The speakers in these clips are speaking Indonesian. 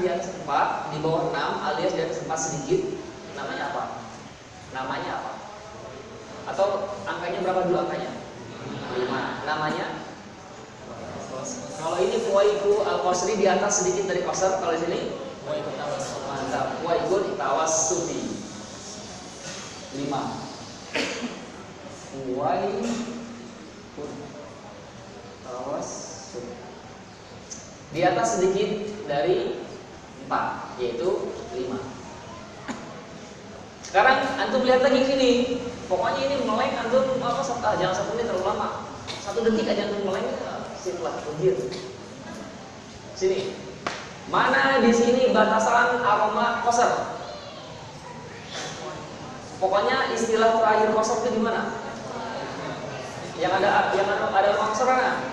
di atas 4, di bawah 6, alias di atas 4 sedikit, namanya apa? Namanya apa? Atau angkanya berapa dulu angkanya? 5. Namanya? Kalau ini fuwaiku al-qasri di atas sedikit dari qasar, kalau di sini fuwaiku tawassut. Mantap, fuwaiku tawassuti. 5. Fuwaiku tawassut. Di atas sedikit dari 4, yaitu 5. Sekarang antum lihat lagi sini. Pokoknya ini meleng antum jangan 1 menit terlalu lama. 1 detik aja antum meleng, setelah ujian. Sini. Mana di sini batasan aroma qasar? Pokoknya istilah terakhir qasar itu di mana? Yang ada aroma qasar mana?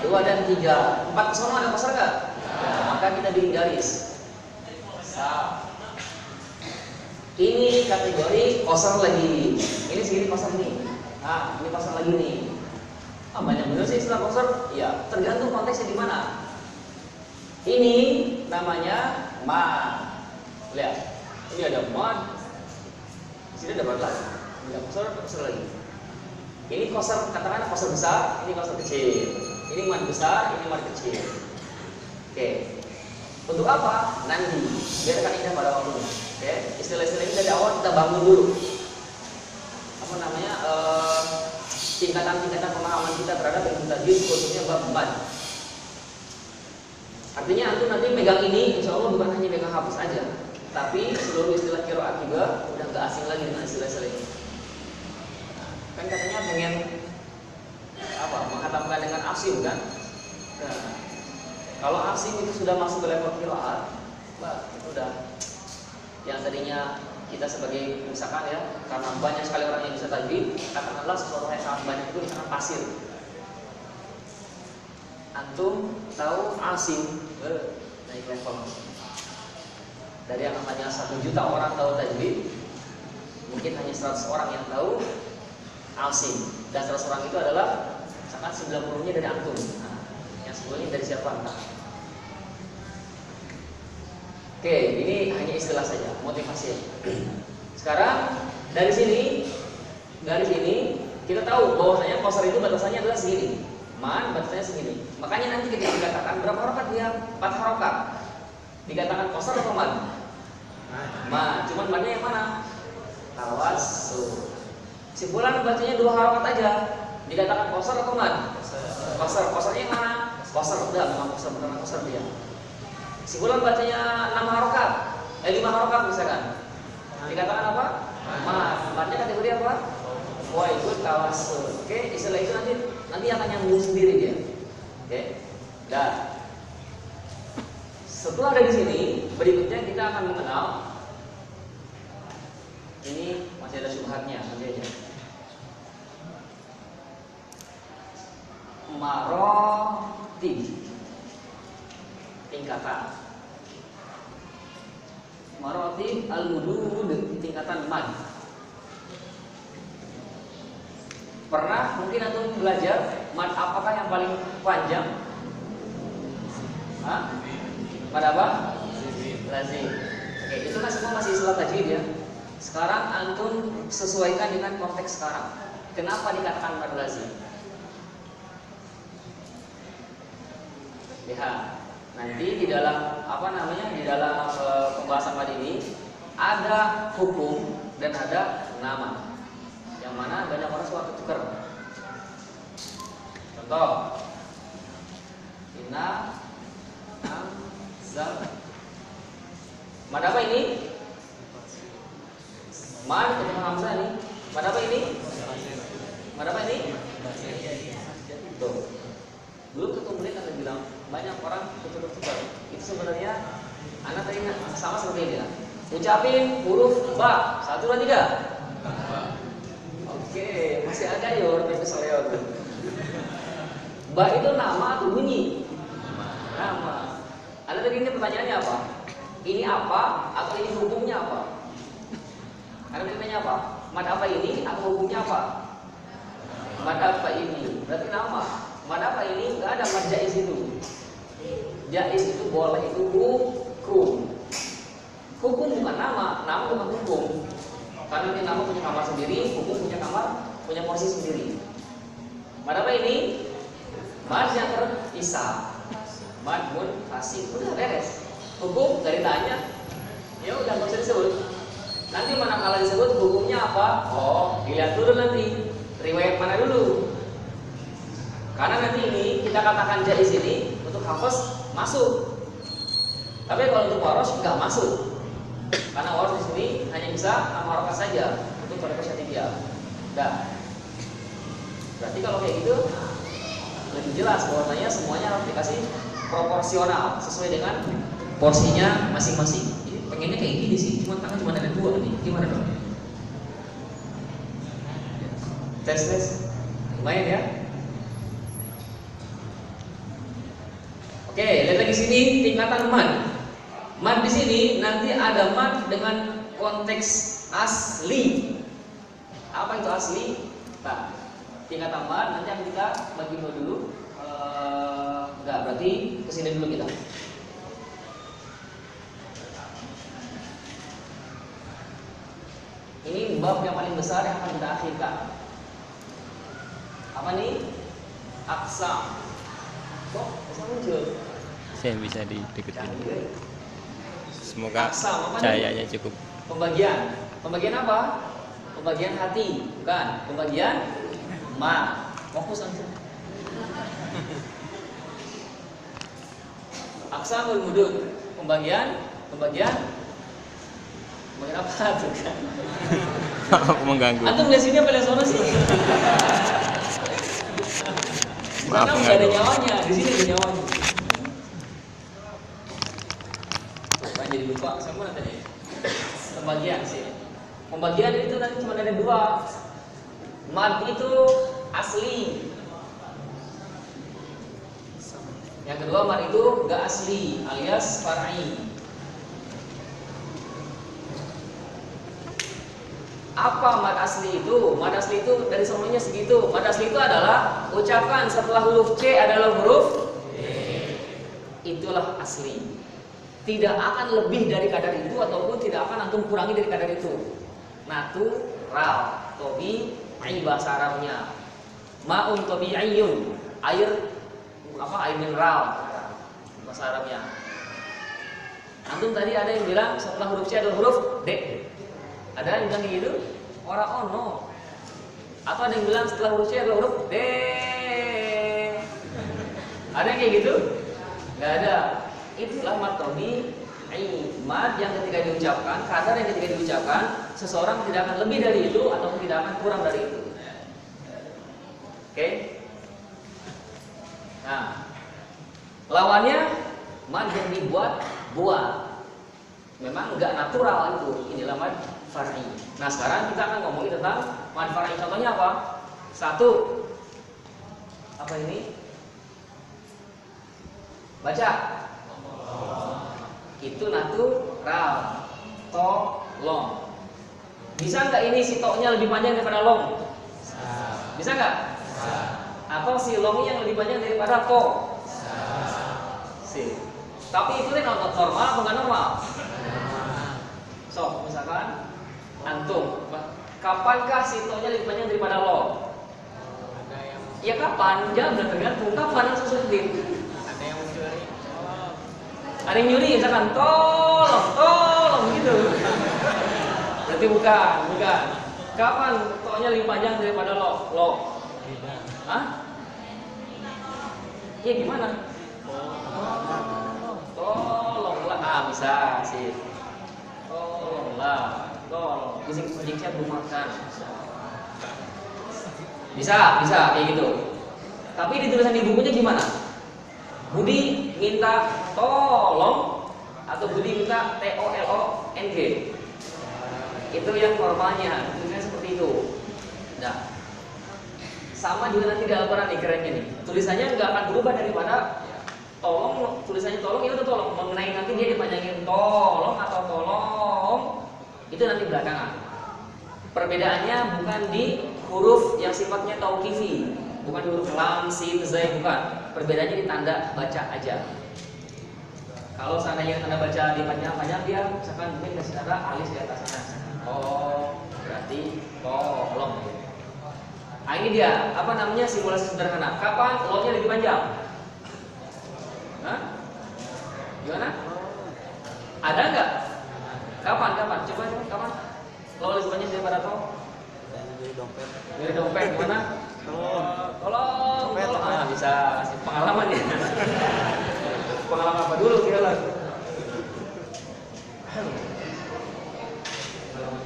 2 dan 3. 4 ke sono ada qasar enggak? Maka kita bikin garis. Ini kategori qasar lagi. Ini segini qasar nih. Nah, ini qasar lagi nih. Banyak bener sih istilah qasar. Ya, tergantung konteksnya di mana. Ini namanya mad. Lihat. Ini ada mad. Di sini ada mad lagi. Ini ada qasar lagi. Ini qasar, katakan qasar besar, ini qasar kecil. Ini mad besar, ini mad kecil. Oke. Untuk apa? Nanti. Biarkan indah pada waktunya. Oke, istilah-istilah ini dari awal kita bangun dulu. Apa namanya? Tingkatan-tingkatan pemahaman kita terhadap ilmu tajwid, khususnya bab 4. Artinya antum nanti megang ini, insya Allah bukan hanya megang hafaz aja, tapi seluruh istilah qiraat juga udah gak asing lagi dengan istilah-istilah ini. Kan katanya pengen menghatamkan dengan asim kan? Nah, kalau asim itu sudah masuk ke level qiraat, itu udah yang tadinya kita sebagai misalkan ya, karena banyak sekali orang yang bisa tajwid, katakanlah sesuatu yang sangat banyak itu misalkan pasir. Antum tahu asim naik level dari yang namanya 1 juta orang tahu tajwid, mungkin hanya 100 orang yang tahu asim, dan 100 orang itu adalah misalkan 90-nya dari antum. Nah, yang 10-nya dari siapa? Entah. Oke, ini hanya istilah saja, motivasi. Sekarang dari sini kita tahu bahwasanya qasar itu batasannya adalah segini, mad batasannya segini. Makanya nanti ketika dikatakan berapa harokat dia? 4 harokat. Dikatakan qasar atau mad? Mad. Cuman madnya yang mana? Tawassut. Si fulan bacanya 2 harokat aja. Dikatakan qasar atau mad? Qasar. Qasarnya yang mana? Qasar. Udah, memang qasar, benar qasar dia. Si bulan bacanya 6 harokat, 5 harokat misalkan. Dikatakan apa? Mad. Madnya kategori apa? Fuwaiku tawassut. Oke, istilah itu nanti akan nyambung sendiri dia. Oke. Dan setelah dari sini, berikutnya kita akan mengenal. Ini masih ada syubhatnya, nanti aja. Marotib, tingkatan. Marotib al-mudud, tingkatan mad. Pernah mungkin antum belajar mad apakah yang paling panjang? Mad apa? Lazim. Oke, itu kan semua masih istilah tajwid ya. Sekarang antum sesuaikan dengan konteks sekarang. Kenapa dikatakan mad lazim? Lihat, nanti di dalam di dalam pembahasan mad ini ada hukum dan ada nama. Yang mana banyak orang suka tukar. Contoh, inna anzal. Mad apa ini? Mad ketemu hamzah nih. Mad apa ini? Mad apa ini? Tuh. Belum ketemu menit anda bilang banyak orang tukar. Itu sebenarnya anak tadi sama seperti ini ya. Ucapin huruf ba 1, 2, 3. Oke, masih ada ya orang itu selewat. Ba itu nama atau bunyi? Nama. Anda tadi ini pertanyaannya apa? Ini apa atau ini hukumnya apa? Anda bertanya apa? Mad apa ini atau hukumnya apa? Mad apa ini? Berarti nama. Mad apa ini? Enggak ada mad jaiz itu. Jaiz itu boleh, itu hukum. Hukum bukan nama bukan hukum. Karena ini nama punya kamar sendiri, hukum punya kamar, punya posisi sendiri. Mad apa ini? Mad yang terpisah. Mad munfasil. Udah beres. Hukum dari tanya, ya udah nggak usah disebut. Nanti manakala disebut hukumnya apa? Oh, dilihat dulu nanti riwayat mana dulu. Karena nanti ini kita katakan jaiz ini untuk hafaz masuk. Tapi kalau untuk waros nggak masuk. Karena waros di sini hanya bisa nama harokat saja untuk tariqah syatibiyah. Dah. Berarti kalau kayak gitu lebih jelas bahwasanya semuanya harus dikasih proporsional sesuai dengan porsinya masing-masing. Jadi pengennya kayak gini sih, cuma tangan cuma ada 2 nih. Gimana dong? Tes. Lumayan ya. Oke, lihat lagi sini tingkatan mad. Mad di sini nanti ada mad dengan konteks asli. Apa itu asli? Nah, tingkatan mad nanti akan kita bagi dulu. Enggak, berarti kesini dulu kita. Ini bab yang paling besar yang akan kita akhirkan. Apa nih? Aqsam. Kok bisa muncul? Saya bisa dideketin. Semoga Aqsam, cahayanya cukup. Pembagian apa? Pembagian hati, bukan. Pembagian ma. Fokus langsung. Aqsamul mudud. Pembagian apa tuh kan? Aku mengganggu. Antum lihat sini apa lihat sana sih? Maaf, karena nggak ada nyawanya, di sini ada nyawanya. Tuh, jadi lupa. Saya mau nanya. Pembagian sih. Pembagian itu nanti cuma ada 2. Mad itu asli. Yang kedua mad itu nggak asli, alias far'i. Apa mad asli itu? Mad asli itu dari semuanya segitu. Mad asli itu adalah ucapan setelah huruf C adalah huruf D. Itulah asli. Tidak akan lebih dari kadar itu ataupun tidak akan antum kurangi dari kadar itu. Natural, tabi'i bahasa Arabnya. Ma'un tabi'iyyun, air mineral bahasa Arabnya. Antum tadi ada yang bilang setelah huruf C adalah huruf D. Ada yang bilang gitu? Orang ono. Atau ada yang bilang setelah huruf C adalah huruf D. Ada yang kayak gitu? Gak ada. Itulah mad tabi'i. Mad yang ketika diucapkan, kadar yang ketika diucapkan, seseorang tidak akan lebih dari itu ataupun tidak akan kurang dari itu. Oke? Nah, lawannya mad yang dibuat. Memang nggak natural itu. Inilah mad far'i. Nah, sekarang kita akan ngomongin tentang mad far'i. Contohnya apa? 1. Apa ini? Baca. Itu natural. Tolong. Bisa nggak ini si to-nya lebih panjang daripada long? Bisa nggak? Atau si long-nya yang lebih panjang daripada to? Si. Tapi itu normal apa nggak normal? So, misalkan antum, kapankah si to-nya lebih panjang daripada lo? Ya kapan? Jangan tergantung kapan langsung sebutin. Ada yang nyuri, misalkan tolong gitu. Berarti bukan. Kapan to-nya lebih panjang daripada lo? Hah? Iya gimana? Tolonglah, bisa sih. Tolong. Kucing saya belum makan. Bisa kayak gitu. Tapi di tulisan di bukunya gimana? Budi minta tolong atau Budi minta TOLONG. Itu yang normalnya, tulisannya seperti itu. Nah, sama juga nanti di Al-Quran nih kerennya nih. Tulisannya nggak akan berubah daripada tolong, tulisannya tolong itu tuh tolong. Mengenai nanti dia dipanjangin tolong atau tolong, itu nanti belakangan. Perbedaannya bukan di huruf yang sifatnya tauqifi, bukan di huruf lam, sin, zai, bukan. Perbedaannya di tanda baca aja. Kalau seandainya Anda baca di panjang-panjang, dia misalkan mungkin kasih tanda alis di atas sana. Oh, berarti tolong. Nah, ini dia, apa namanya, simulasi sederhana. Kapan lo-nya lebih panjang? Hah? Gimana? Ada nggak? Kapan? Coba kapan? Lo lebih panjang daripada to? Dari dompet gimana? Tolong. Ah, bisa kasih pengalaman ya. Pengalaman apa dulu kira lah?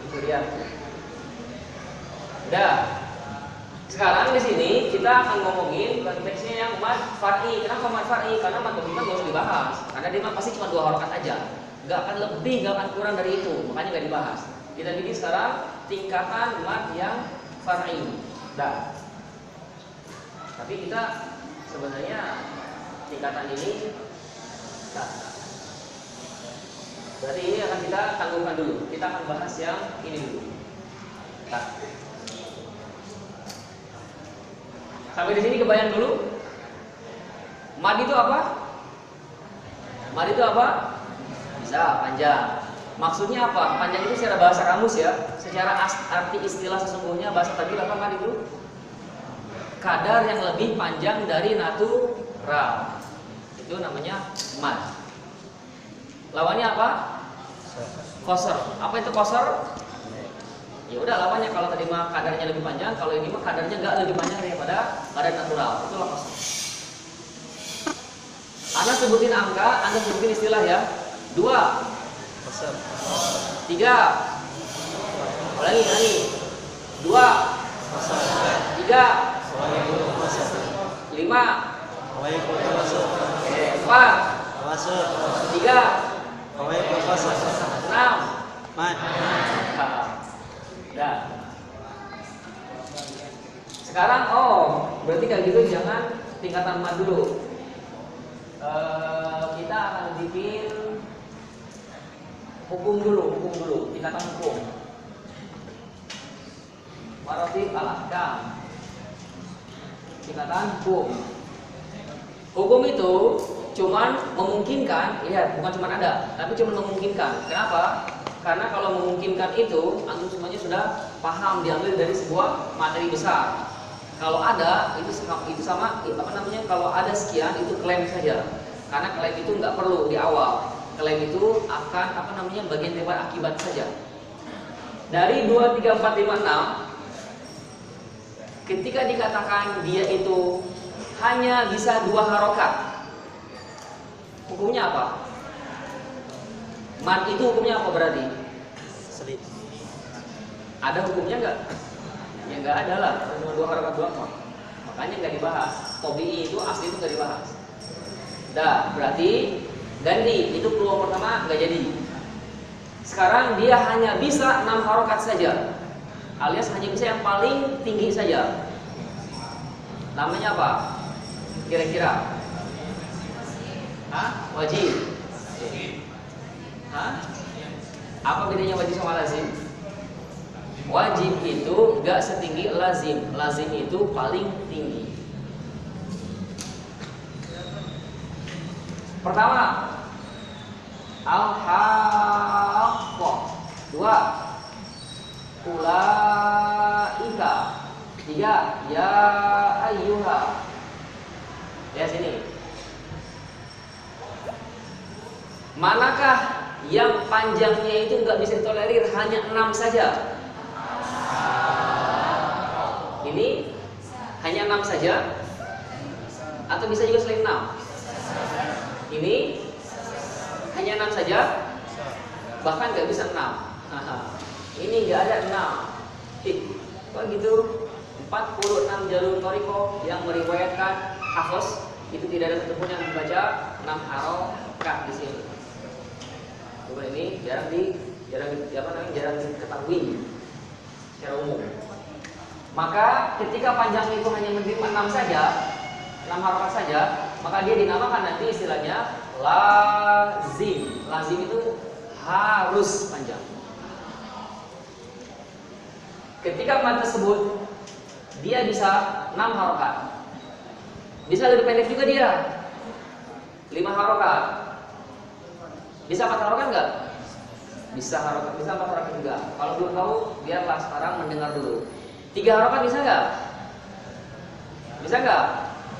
Itu dia. Udah. Sekarang di sini kita akan ngomongin konteksnya yang mad far'i. Kenapa mad far'i? Karena mad dominan nggak usah dibahas. Karena dia pasti cuma 2 harokat aja. Nggak akan lebih, nggak akan kurang dari itu. Makanya nggak dibahas. Kita bikin sekarang tingkatan mad yang far'i. Dah. Tapi kita sebenarnya tingkatan ini, nah, berarti ini akan kita tangguhkan dulu. Kita akan bahas yang ini dulu. Nah. Sampai di sini kebayang dulu. Mad itu apa? Mad itu apa? Bisa panjang. Maksudnya apa? Panjang itu secara bahasa kamus ya. Secara arti istilah sesungguhnya bahasa tajwid apa mad itu? Kadar yang lebih panjang dari natural. Itu namanya mad. Lawannya apa? Qasar. Apa itu qasar? Ya udah lawannya, kalau tadi mah kadarnya lebih panjang, kalau ini mah kadarnya nggak lebih panjang daripada kadar natural. Itulah qasar. Anda sebutin angka, Anda sebutin istilah ya. 2 Qasar. 3 ulangi 2 Qasar. 3 Qasar. 5 Qasar. 4 Qasar. 3 Qasar. 6 Mad. Dah. Sekarang berarti kayak gitu jangan tingkatan mad dulu. Kita akan bikin hukum dulu, tingkatan hukum. Maratib al-ahkam. Tingkatan hukum. Hukum itu cuman memungkinkan, lihat, bukan cuma ada, tapi cuma memungkinkan. Kenapa? Karena kalau memungkinkan itu, antum semuanya sudah paham diambil dari sebuah materi besar. Kalau ada, itu sama apa namanya? Kalau ada sekian, itu klaim saja. Karena klaim itu nggak perlu di awal. Klaim itu akan apa namanya? Bagian daripada akibat saja. Dari 2, 3, 4, 5, 6, ketika dikatakan dia itu hanya bisa 2 harokat, hukumnya apa? Mad itu hukumnya apa berarti? Selit. Ada hukumnya nggak? Ya nggak ada lah, cuma 2 harokat doang kok. Makanya nggak dibahas. Tobi'i itu asli itu nggak dibahas. Dah, berarti ganti. Itu peluang pertama nggak jadi. Sekarang dia hanya bisa 6 harokat saja, alias hanya bisa yang paling tinggi saja. Namanya apa? Kira-kira? Hah? Wajib. Hah? Apa bedanya wajib sama lazim? Wajib itu gak setinggi lazim. Lazim itu paling tinggi. Pertama, al-haqqah. 2, ulaika. 3, ya ayyuha. Ya sini. Manakah yang panjangnya itu nggak bisa ditolerir, hanya 6 saja? Ini hanya 6 saja, atau bisa juga selain 6? Ini hanya 6 saja, bahkan nggak bisa 6. Ini nggak ada 6. Kok gitu? 46 jalur toriko yang meriwayatkan hafaz, itu tidak ada satupun yang membaca 6 harokat di sini. Cuma ini jarang diketahui secara umum. Maka ketika panjangnya itu hanya menerima 6 saja, 6 harokat saja, maka dia dinamakan nanti istilahnya lazim. Lazim itu harus panjang. Ketika mad tersebut dia bisa 6 harokat, bisa lebih pendek juga dia 5 harokat, Bisa 4 harokat nggak? Bisa harokat, bisa 4 harokat juga. Kalau belum tahu, biarlah sekarang mendengar dulu. 3 harokat bisa nggak? Bisa nggak?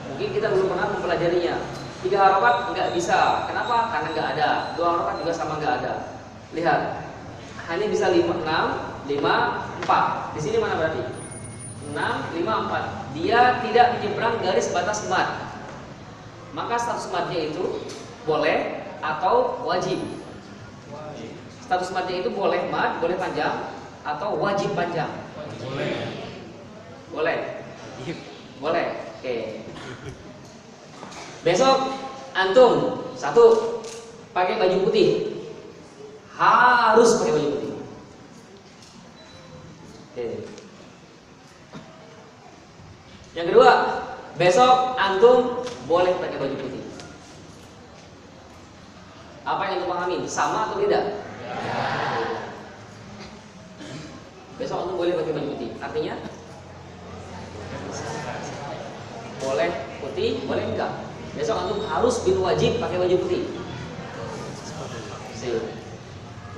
Mungkin kita belum pernah mempelajarinya. 3 harokat nggak bisa. Kenapa? Karena nggak ada. 2 harokat juga sama nggak ada. Lihat, hanya bisa 5, 6, 5, 4. Di sini mana berarti? 6, 5, 4. Dia tidak menyeberang garis batas mad. Maka status madnya itu boleh atau wajib. Status madnya itu boleh mad, boleh panjang, atau wajib panjang. Boleh. Boleh. Oke. Besok antum satu pakai baju putih. Harus pakai baju putih. Oke. Yang kedua, besok antum boleh pakai baju putih. Apa yang antum pahami? Sama atau tidak? Ya. Besok antum boleh pakai baju putih. Artinya boleh putih, boleh enggak. Besok antum harus bin wajib pakai baju putih.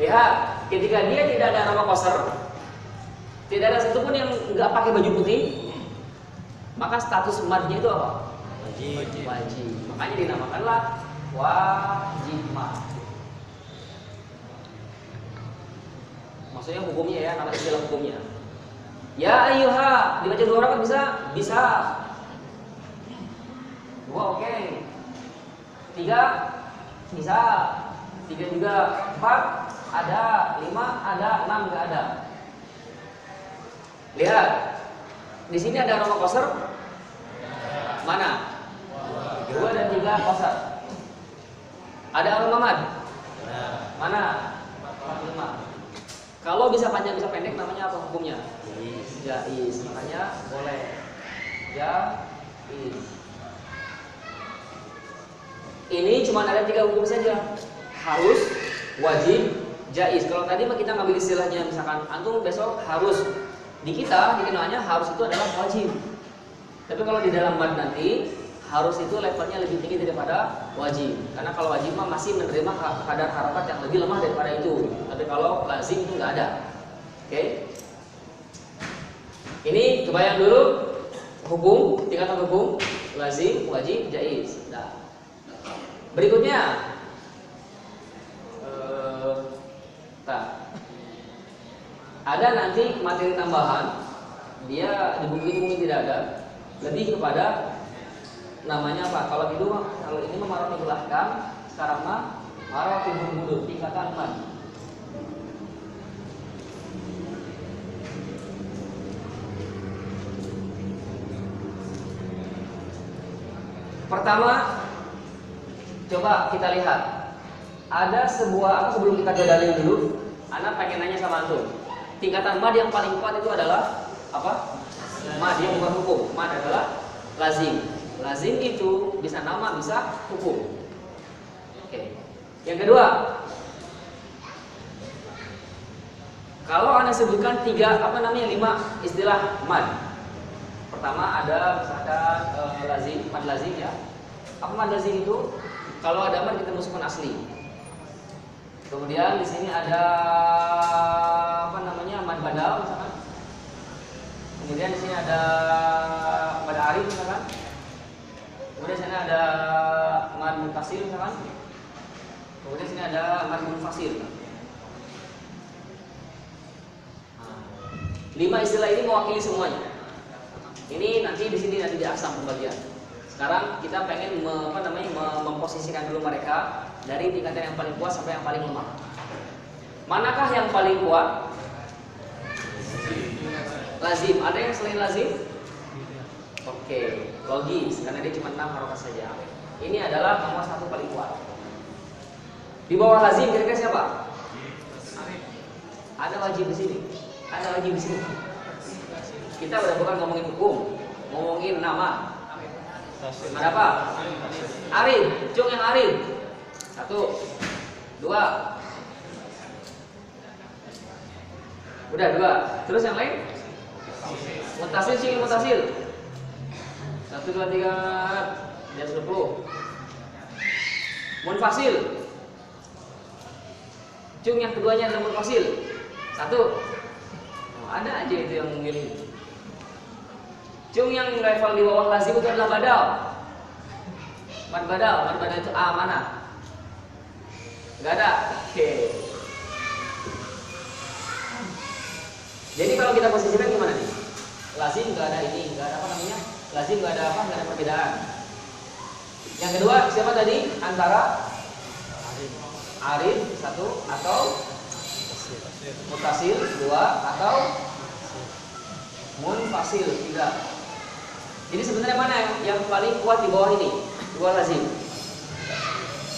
Lihat, ketika dia tidak ada nama koser, tidak ada satupun yang enggak pakai baju putih, maka status madnya itu apa? Wajib. Makanya dinamakanlah wajib mad. Maksudnya hukumnya ya, nama istilah hukumnya. Ya ayyuha, dibaca 2 rakaat bisa? Bisa. 2 oke. 3 bisa. 3 juga. 4 ada, 5 ada, 6 enggak ada. Lihat. Di sini ada nama koser. Mana? 2 dan 3 koser. Ada alif mamad? Mana? 45. Kalau bisa panjang bisa pendek namanya apa hukumnya? Jaiz. Makanya boleh. Jaiz. Ini cuma ada 3 hukum saja. Harus, wajib, jaiz. Kalau tadi kita ngambil istilahnya misalkan antum besok harus, di kita dikenalnya harus itu adalah wajib. Tapi kalau di dalam mad nanti harus itu levelnya lebih tinggi daripada wajib. Karena kalau wajib mah masih menerima kadar harokat yang lebih lemah daripada itu. Tapi kalau lazim itu nggak ada. Oke? Ini kebayang dulu hukum, tingkatan hukum lazim, wajib, jaiz. Nah, berikutnya ada nanti materi tambahan. Dia di buku ini mungkin tidak ada. Lebih kepada namanya apa? Kalau ini marah dibelahkan, sekarang mah marah mundur, tingkatan mad. Pertama, coba kita lihat. Ada sebuah sebelum kita ke dalil dulu, Ana pengen nanya sama antum. Tingkatan mad yang paling kuat itu adalah apa? Mad yang bukan hukum. Mad adalah lazim. Lazim itu bisa nama, bisa hukum. Oke. Yang kedua, kalau Anda sebutkan 5 istilah mad. Pertama ada misalkan lazim, mad lazim ya. Apa mad lazim itu? Kalau ada mad kita masukkan asli. Kemudian di sini ada mad badal misalkan. Kemudian di sini ada mad arif misalkan. Kemudian di sini ada mad munfasil misalkan. Kemudian di sini ada mad munfasil. 5 istilah ini mewakili semuanya. Ini nanti di sini nanti diaksam pembagian. Sekarang kita pengen memposisikan dulu mereka dari tingkatan yang paling kuat sampai yang paling lemah. Manakah yang paling kuat? Lazim. Ada yang selain lazim? Oke, logis karena dia cuma 6 harokat saja. Ini adalah nomor 1 paling kuat. Di bawah lazim kira-kira siapa? Ada wajib di sini. Ada wajib di sini. Kita udah bukan ngomongin hukum, ngomongin nama. Ada apa? Arif, cung yang arif. 1, 2. Udah 2. Terus yang lain? Mutasil, sing mutasil. 1, 2, 3. Dia 10. Munfasil. Cung yang keduanya adalah munfasil. Satu. Oh, ada aja itu yang memilih. Cung yang level di bawah lazim itu adalah badal. Mad badal itu A mana? Gak ada. Oke. Jadi kalau kita posisikan gimana nih? Lazim nggak ada ini, nggak ada apa namanya? Lazim nggak ada apa, nggak ada perbedaan. Yang kedua siapa tadi? Antara arid satu atau mutasil dua atau munfasil tiga. Jadi sebenarnya mana yang paling kuat di bawah ini? Di bawah lazim.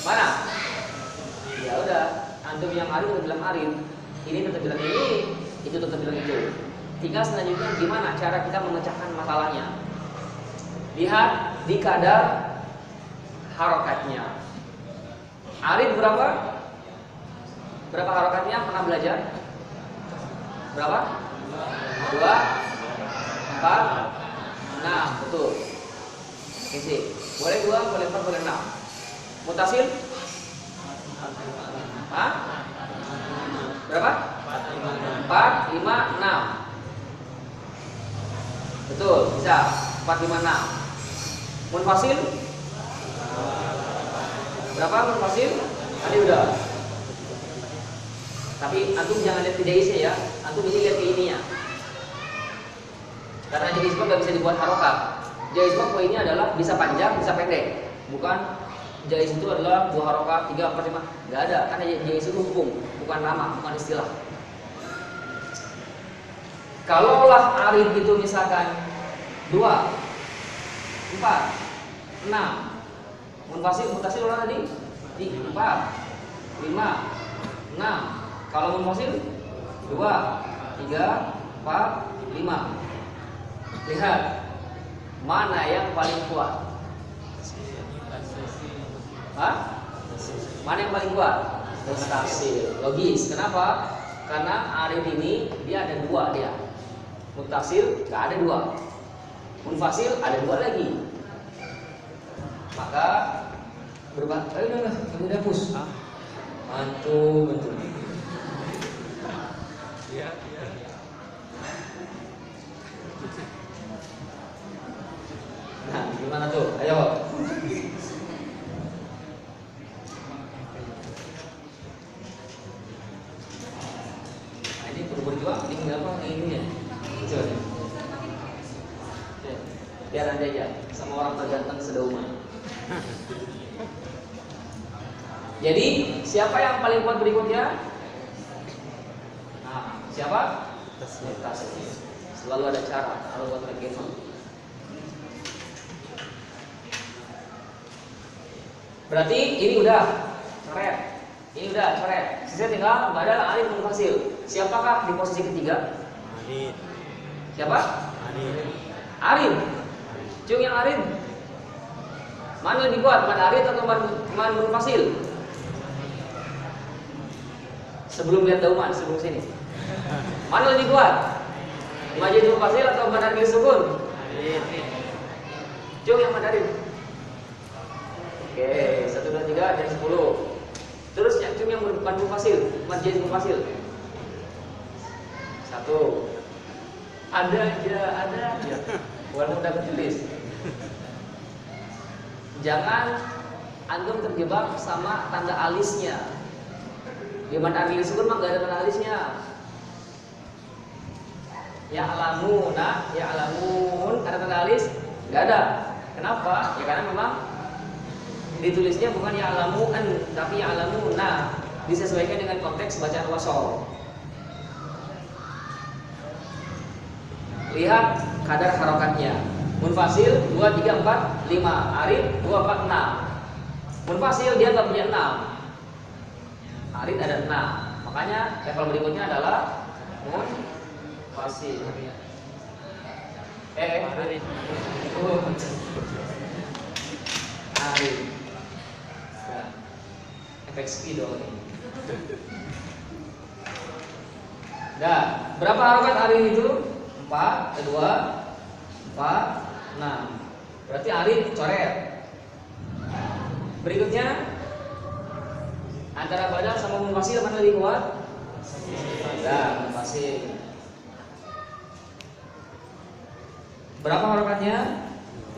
Mana? Ya udah, antum yang arid tetap bilang arid, ini tetap bilang ini, itu tetap bilang itu. Tinggal selanjutnya gimana cara kita memecahkan masalahnya. Lihat di kadar harokatnya. Arid berapa? Berapa harokatnya? Pernah belajar? Berapa? 2, 4, 6. Betul. Isi. Boleh 2, boleh 4, boleh 6. Mutasil? Hah? Berapa? 4, 5, 6. Betul, bisa. 4, 5, 6. Munfasil? Berapa munfasil? Tadi udah. Tapi antum jangan lihat tidaisnya ya. Antum ini lihat ke ininya. Karena jaizmah nggak bisa dibuat harokat. Jaizmah poinnya adalah bisa panjang, bisa pendek. Bukan jaiz itu adalah 2 harokat, 3, 4, 5. Nggak ada. Karena jaiz itu hukum, bukan nama, bukan istilah. Kalaulah arid itu misalkan 2, 4, 6. Mutasil orang tadi 4, 5, 6. Kalau munfasil 2, 3, 4, 5. Lihat mana yang paling kuat. Hah? Mana yang paling kuat? Mutasil. Logis. Kenapa? Karena arid ini dia ada 2 dia. Mutasil nggak ada 2. Munfasil ada 2 lagi. Maka berubah. Ayo kamu dapus. Mantul. Iya. Nah, gimana tuh? Ayo. Nah, ini perlu berjuang. Ini apa? Ini ya. Coba. Biar anda aja sama orang terganteng sedauman. Jadi siapa yang paling kuat berikutnya? Nah, siapa? Tasbih. Selalu ada cara kalau buat rekayasa. Berarti ini udah coret. Ini udah coret. Sisa tinggal badal alif munfasil. Siapakah di posisi ketiga? Arid. Siapa? Arid. Arid. Cung yang arid. Mana lebih kuat? Man arid atau man munfasil? Sebelum lihat dauman, sebelum sini. Mana lebih kuat? Majid munfasil atau man arid sukun? Arid. Cung yang man arid. Oke, 1, 2, 3 dari 10. Terus yang cung yang man munfasil, majid munfasil. 1. Ada aja. Walaupun udah tertulis. Jangan antum terjebak sama tanda alisnya. Di mana alis sukun mah enggak ada tanda alisnya. Ya alamun, ada tanda alis? Enggak ada. Kenapa? Ya karena memang ditulisnya bukan ya alamun, tapi ya alamuna. Disesuaikan dengan konteks bacaan wasol. Lihat kadar harokatnya. Munfasil 2, 3, 4, 5. Arid 2, 4, 6. Munfasil dia nggak punya 6. Arid ada 6. Makanya level berikutnya adalah munfasil. Arid. Arid. Efek speed dong ini. Nah, berapa harokat arid itu? 4, kedua 4, 6. Berarti arid coret. Berikutnya Antara badal sama munfasil mana lebih kuat? Badal, munfasil. Berapa harokatnya?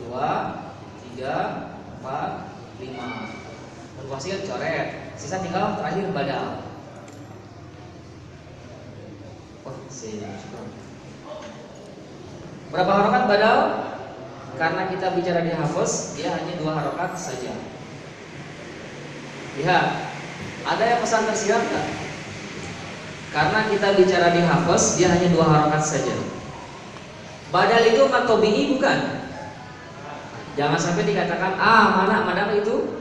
2, 3, 4, 5. Munfasil coret. Sisa tinggal terakhir badal. Oh, berapa harokat badal? Karena kita bicara di hafaz, dia hanya 2 harokat saja. Lihat, ada yang pesan tersirat nggak? Karena kita bicara di hafaz, dia hanya 2 harokat saja. Badal itu mad tabi'i bukan? Jangan sampai dikatakan mana itu?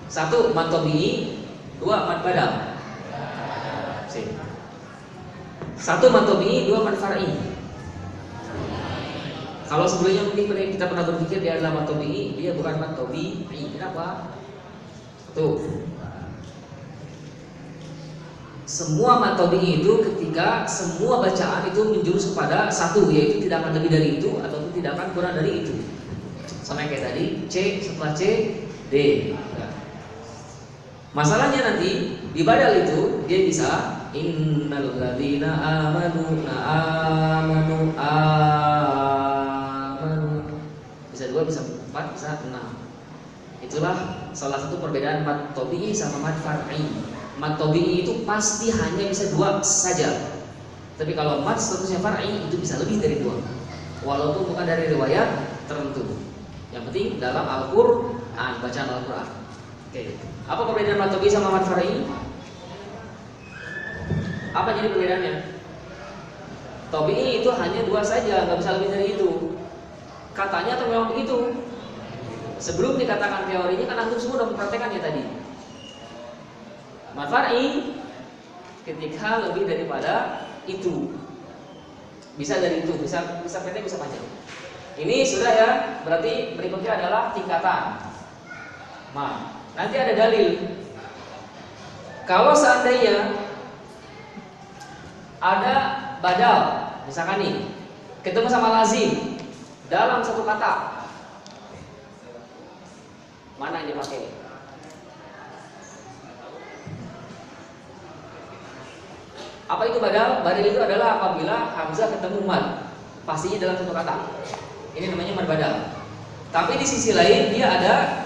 1 mad tabi'i, 2 mad badal. 1 mad tabi'i, 2 mad far'i. Kalau sebelumnya mungkin kita pernah berpikir dia adalah mad tabi'i, dia bukan mad tabi'i. Kenapa? Tuh. Semua mad tabi'i itu ketika semua bacaan itu menjurus kepada 1, yaitu tidak akan lebih dari itu ataupun tidak akan kurang dari itu. Sama kayak tadi, C setelah C, D. Masalahnya nanti di badal itu dia bisa innal ladzina amanu bisa 2, bisa 4, bisa 6. Itulah salah satu perbedaan mad tabi'i sama mad far'i. Mad tabi'i itu pasti hanya bisa 2 saja. Tapi kalau mad statusnya far'i itu bisa lebih dari 2. Walaupun bukan dari riwayat tertentu. Yang penting dalam Al-Qur'an, bacaan Al-Qur'an. Oke. Apa perbedaan mad tabi'i sama mad far'i? Apa jadi perbedaannya? Tabi'i itu hanya 2 saja, nggak bisa lebih dari itu. Katanya atau memang begitu? Sebelum dikatakan teorinya kan antum semua sudah mempraktekannya tadi. Mad far'i ketika lebih daripada itu. Bisa dari itu, bisa pendek, bisa panjang. Ini sudah ya, berarti berikutnya adalah tingkatan. Nanti ada dalil. Kalau seandainya ada badal, misalkan nih, ketemu sama lazim dalam satu kata, mana yang dipakai? Apa itu badal? Badal itu adalah apabila hamzah ketemu mad, pastinya dalam satu kata. Ini namanya mad badal. Tapi di sisi lain dia ada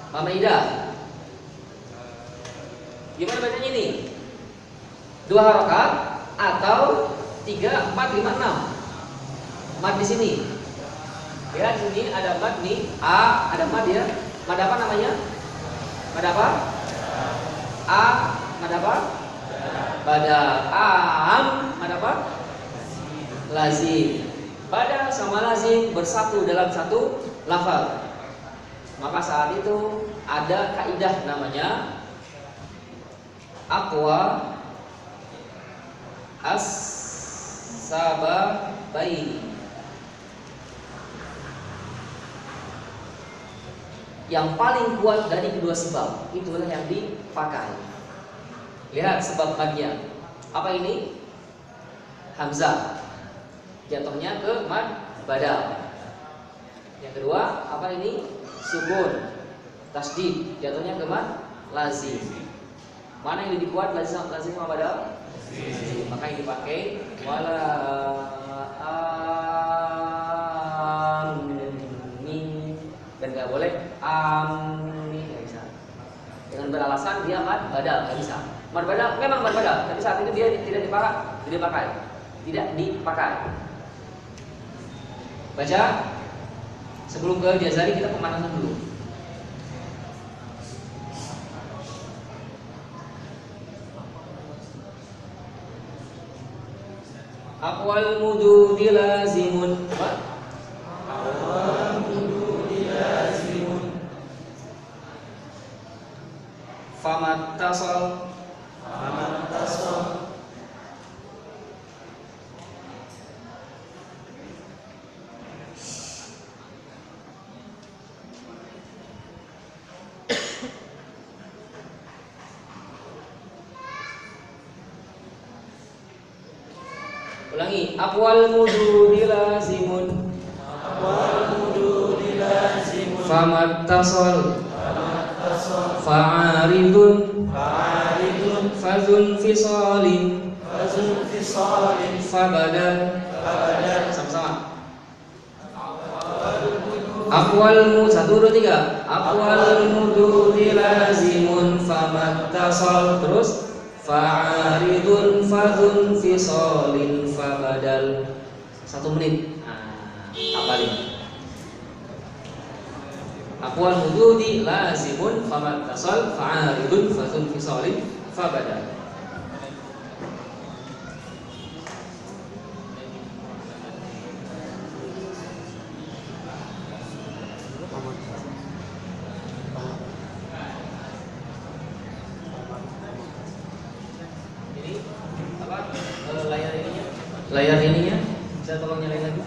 Mamaidah. Gimana bacanya ini? 2 harokat atau 3, 4, 5, 6. Mad di sini. Ya, di sini ada mad nih, A, ada mad ya. Mad apa namanya? Mad apa? A, mad apa? Badal. Am, mad apa? Lazim. Badal sama lazim bersatu dalam satu lafaz. Maka saat itu ada kaidah namanya aqwa as-sababaini. Yang paling kuat dari kedua sebab itulah yang dipakai. Lihat sebab madnya. Apa ini? Hamzah. Jatuhnya ke mad badal. Yang kedua, apa ini? Sukun. Tasdid. Jatuhnya ke mad lazim. Mana yang lebih kuat, lazim sama badal? Maka yang dipakai wala amin, dan nggak boleh amin, nggak bisa. Dengan beralasan dia mad badal, nggak bisa. Mad badal memang mad badal, tapi saat itu dia tidak dipakai. Baca. Sebelum ke Jazari kita pemanasan dulu. Aqwal mududi lazimun. Famat tasal. Ulangi, aqwal mududi lazimun. famattasal fa'aridun fazun fisalin fabadal. Sama-sama. Aqwal 1, 2, 3. Aqwal mududi lazimun famattasal. Terus fa'aridun fazun fisalin fabadal. 1 menit. Hafalin. Aqwal mududi lazimun famattasal fa'aridun fazun fisalin fabadal. Layar ininya bisa tolong nyalain lagi.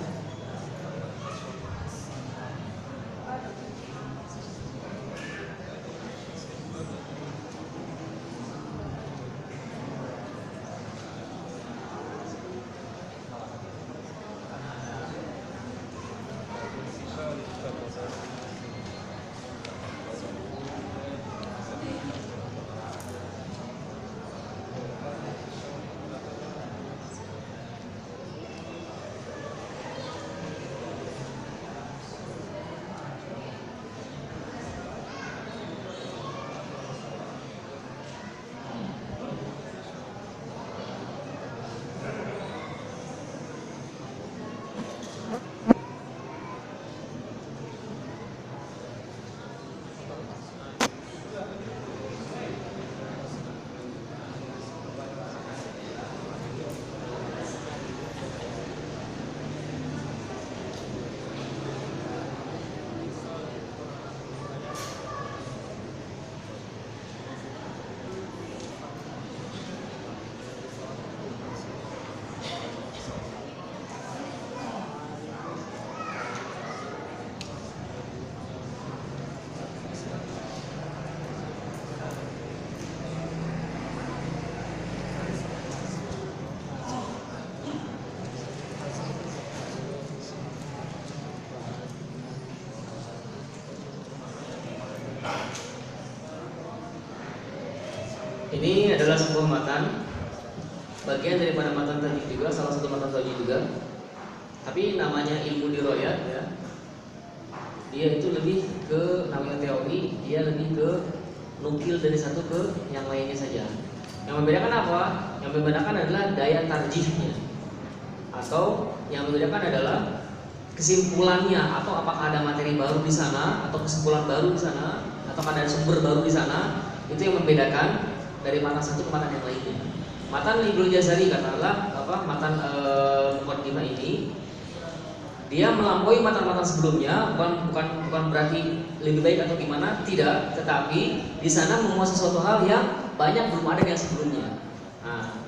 Ini adalah sebuah matan, bagian daripada matan tajwid juga, salah satu matan tajwid juga. Tapi namanya ilmu diroyat ya. Dia itu lebih ke namanya teori, dia lebih ke nukil dari satu ke yang lainnya saja. Yang membedakan apa? Yang membedakan adalah daya tarjihnya, atau yang membedakan adalah kesimpulannya, atau apakah ada materi baru di sana, atau kesimpulan baru di sana, atau ada sumber baru di sana. Itu yang membedakan dari matan satu ke matan yang lainnya. Matan Ibnu Jazari katakanlah matan Muqaddimah ini dia melampaui matan-matan sebelumnya, bukan berarti lebih baik atau gimana, tidak, tetapi di sana memuat sesuatu hal yang banyak belum ada yang sebelumnya. Nah,